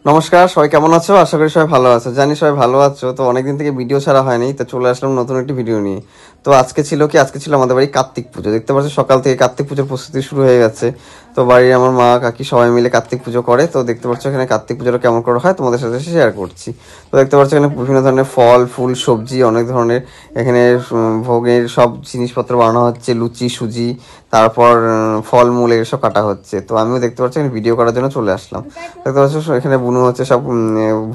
নমস্কার, সবাই কেমন আছো? আশা করি সবাই ভালো আছো। জানি সবাই ভালো আছো। তো অনেকদিন থেকে ভিডিও ছাড়া হয়নি, তো চলে আসলাম নতুন একটি ভিডিও নিয়ে। তো আজকে ছিল আমাদের বাড়ি কার্তিক পুজো। দেখতে পাচ্ছ সকাল থেকে কার্তিক পুজোর প্রস্তুতি শুরু হয়ে গেছে। তো বাড়ির আমার মা কাকি সবাই মিলে কার্তিক পুজো করে। তো দেখতে পাচ্ছ এখানে কার্তিক পুজোটা কেমন করা হয় তোমাদের সাথে শেয়ার করছি। তো দেখতে পাচ্ছ এখানে বিভিন্ন ধরনের ফল ফুল সবজি অনেক ধরনের এখানে ভোগের সব জিনিসপত্র বানানো হচ্ছে, লুচি সুজি, তারপর ফলমূল এসব কাটা হচ্ছে। তো আমিও দেখতে পাচ্ছি এখানে ভিডিও করার জন্য চলে আসলাম। দেখতে পাচ্ছ এখানে বুনু হচ্ছে সব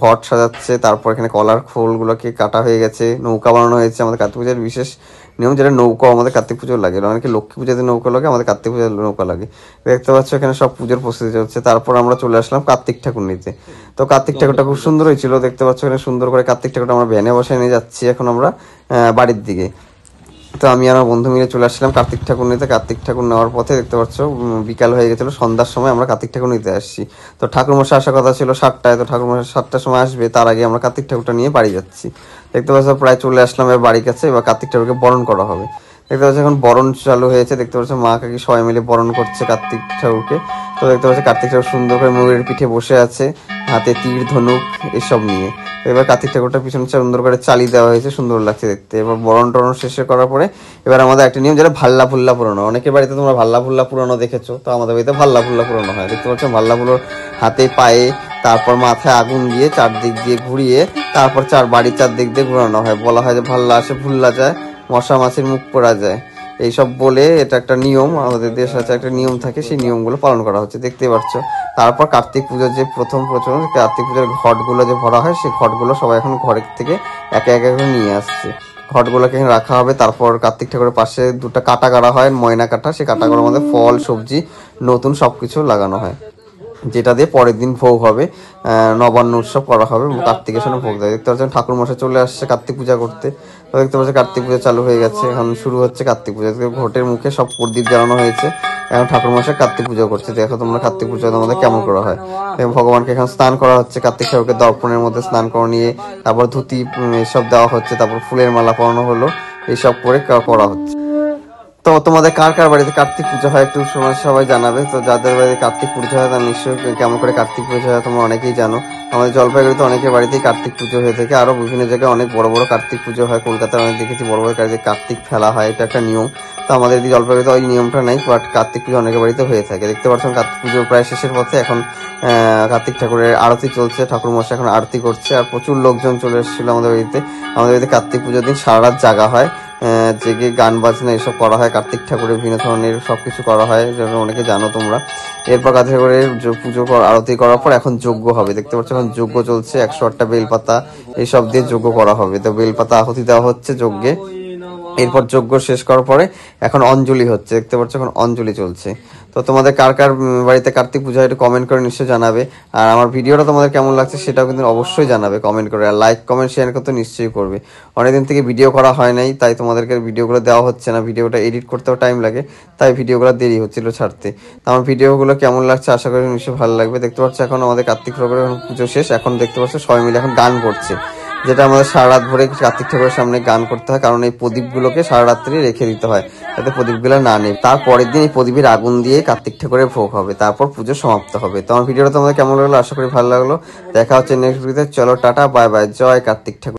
ঘট সাজাচ্ছে। তারপর এখানে কলার খোলগুলোকে কাটা হয়ে গেছে, নৌকা বানানো হয়েছে। আমাদের কার্তিক পূজার বিশেষ নিয়ম, যেটা নৌকা আমাদের কার্তিক পুজো লাগে। অনেকে লক্ষ্মী পুজোতে নৌকা লাগে, আমাদের কার্তিক পূজার নৌকা লাগে। দেখতে পাচ্ছ এখানে সব পুজোর প্রস্তুতি চলছে। তারপর আমরা চলে আসলাম কার্তিক ঠাকুর নিতে। তো কার্তিক ঠাকুরটা খুব সুন্দর হয়েছিল। দেখতে পাচ্ছ এখানে সুন্দর করে কার্তিক ঠাকুরটা আমরা ভ্যানে বসায় নিয়ে যাচ্ছি এখন আমরা বাড়ির দিকে। তো আমি আর আমার বন্ধু মিলে চলে আসছিলাম কার্তিক ঠাকুর নিতে। কার্তিক ঠাকুর নেওয়ার পথে দেখতে পাচ্ছ বিকাল হয়ে গেছিলো, সন্ধ্যার সময় আমরা কার্তিক ঠাকুর নিতে আসছি। তো ঠাকুরমশাই আসার কথা ছিল 7টায়। তো ঠাকুরমশাই 7টার সময় আসবে, তার আগে আমরা কার্তিক ঠাকুরটা নিয়ে বাড়ি যাচ্ছি। দেখতে পাচ্ছ প্রায় চলে আসলাম এবার বাড়ির কাছে। এবার কার্তিক ঠাকুরকে বরণ করা হবে। দেখতে পাচ্ছ এখন বরণ চালু হয়েছে। দেখতে পাচ্ছ মা কাকি সবাই মিলে বরণ করছে কার্তিক ঠাকুরকে। তো দেখতে পাচ্ছ কার্তিক ঠাকুর সুন্দর করে ময়ূরের পিঠে বসে আছে, হাতে তীর ধনুক এসব নিয়ে। এবার কার্তিক ঠাকুরটা পিছনে সুন্দর করে চালিয়ে দেওয়া হয়েছে, সুন্দর লাগছে দেখতে। এবার বরণ টরণ শেষে করার পরে এবার আমাদের একটা নিয়ম, যেটা ভাল্লা ফুল্লা পুরানো। অনেকের বাড়িতে তোমরা ভাল্লা ফুল্লা পুরানো দেখেছো, তো আমাদের বাড়িতে ভাল্লা ফুল্লা পুরানো হয়। দেখতে পাচ্ছ ভাল্লা ফুলোর হাতে পায়ে, তারপর মাথায় আগুন দিয়ে চারদিক দিয়ে ঘুরিয়ে তারপর বাড়ির চারদিক দিয়ে ঘোরানো হয়। বলা হয় যে ভাল্লা আসে ভুল্লা যায়, মশা মাছির মুখ পোড়া যায়, এইসব বলে এটা একটা নিয়ম। আমাদের দেশ আছে একটা নিয়ম থাকে, সেই নিয়মগুলো পালন করা হচ্ছে দেখতে পাচ্ছ। তারপর কার্তিক পুজোর যে প্রথম প্রচলন, কার্তিক পুজোর ঘটগুলো যে ভরা হয়, সেই ঘটগুলো সবাই এখন ঘরের থেকে একে একে করে নিয়ে আসছে। ঘটগুলোকে এখানে রাখা হবে। তারপর কার্তিক ঠাকুরের পাশে দুটো কাটা করা হয়, ময়না কাটা। সেই কাটাগুলোর মধ্যে ফল সবজি নতুন সবকিছু লাগানো হয়, যেটা দিয়ে পরের দিন ভোগ হবে। নবান্ন উৎসব করা হবে, কার্তিকের সামনে ভোগ দেয়। দেখতে পাচ্ছেন ঠাকুর মশাই চলে আসছে কার্তিক পূজা করতে। তো দেখতে পাচ্ছি কার্তিক পূজা চালু হয়ে গেছে, এখন শুরু হচ্ছে কার্তিক পূজা। ঘটের মুখে সব প্রদীপ জ্বালানো হয়েছে, এখন ঠাকুর মশাই কার্তিক পুজো করছে। দেখো তোমরা কার্তিক পুজো আমাদের কেমন করা হয়। ভগবানকে এখন স্নান করা হচ্ছে, কার্তিক ঠাকুরকে দর্পণের মধ্যে স্নান করা নিয়ে তারপর ধুতি এসব দেওয়া হচ্ছে, তারপর ফুলের মালা পরানো হলো, এইসব করে করা হচ্ছে। তো তোমাদের কার কার বাড়িতে কার্তিক পুজো হয় একটু সবাই জানাবে। তো যাদের বাড়িতে কার্তিক পুজো হয় তারা নিশ্চয়ই কেমন করে কার্তিক পুজো হয় তোমরা অনেকেই জানো। আমাদের জলপাইগুড়িতে অনেকের বাড়িতেই কার্তিক পুজো হয়ে থাকে, আরো বিভিন্ন জায়গায় অনেক বড় বড় কার্তিক পুজো হয়। কলকাতায় অনেক দেখেছি বড় বড় কার্তিক ফেলা হয়, এটা একটা নিয়ম। তো আমাদের এই জলপাইগুড়িতে ওই নিয়মটা নেই, বাট কার্তিক পুজো অনেকের বাড়িতে হয়ে থাকে। দেখতে পাচ্ছেন কার্তিক পুজো প্রায় শেষের পথে। এখন কার্তিক ঠাকুরের আরতি চলছে, ঠাকুর মশাই এখন আরতি করছে। আর প্রচুর লোকজন চলে এসেছিল আমাদের বাড়িতে। আমাদের বাড়িতে কার্তিক পুজোর দিন সারা রাত জাগা হয়, জেগে গান বাজনা এসব করা হয়। কার্তিক ঠাকুরের বিভিন্ন ধরনের সবকিছু করা হয়, যেটা অনেকে জানো তোমরা। এরপর কার্তিক ঠাকুরের পুজো আরতি করার পর এখন যজ্ঞ হবে। দেখতে পাচ্ছ এখন যজ্ঞ চলছে, 108টা বেলপাতা এইসব দিয়ে যজ্ঞ করা হবে। তো বেলপাতা আহুতি দেওয়া হচ্ছে যজ্ঞে। এরপর যজ্ঞ শেষ করার পরে এখন অঞ্জলি হচ্ছে। দেখতে পাচ্ছ এখন অঞ্জলি চলছে। তো তোমাদের কার কার বাড়িতে কার্তিক পূজা একটু কমেন্ট করে নিশ্চয়ই জানাবে। আর আমার ভিডিওটা তোমাদের কেমন লাগছে সেটাও কিন্তু অবশ্যই জানাবে কমেন্ট করে। আর লাইক কমেন্ট শেয়ার করতে নিশ্চয়ই করবে। অনেকদিন থেকে ভিডিও করা হয় নাই, তাই তোমাদেরকে ভিডিওগুলো দেওয়া হচ্ছে না। ভিডিওটা এডিট করতেও টাইম লাগে, তাই ভিডিওগুলো দেরি হচ্ছিল ছাড়তে। তো আমার ভিডিওগুলো কেমন লাগছে আশা করি নিশ্চয়ই ভালো লাগবে। দেখতে পাচ্ছ এখন আমাদের কার্তিক ঠাকুরের পুজো শেষ। এখন দেখতে পাচ্ছ সবাই মিলে এখন গান করছে, যেটা আমাদের সারা রাত ভরে কার্তিক ঠাকুরের সামনে গান করতে হয়, কারণ এই প্রদীপগুলোকে সারা রাত্রি রেখে দিতে হয় যাতে প্রদীপগুলো না নেই। তারপরের দিন এই প্রদীপের আগুন দিয়ে কার্তিক ঠাকুরের ভোগ হবে, তারপর পুজো সমাপ্ত হবে। তো আমার ভিডিওটা তোমাদের কেমন লাগলো আশা করি ভালো লাগলো। দেখা হচ্ছে নেক্সট ভিডিওতে। চলো টাটা, বাই বাই, জয় কার্তিক ঠাকুর।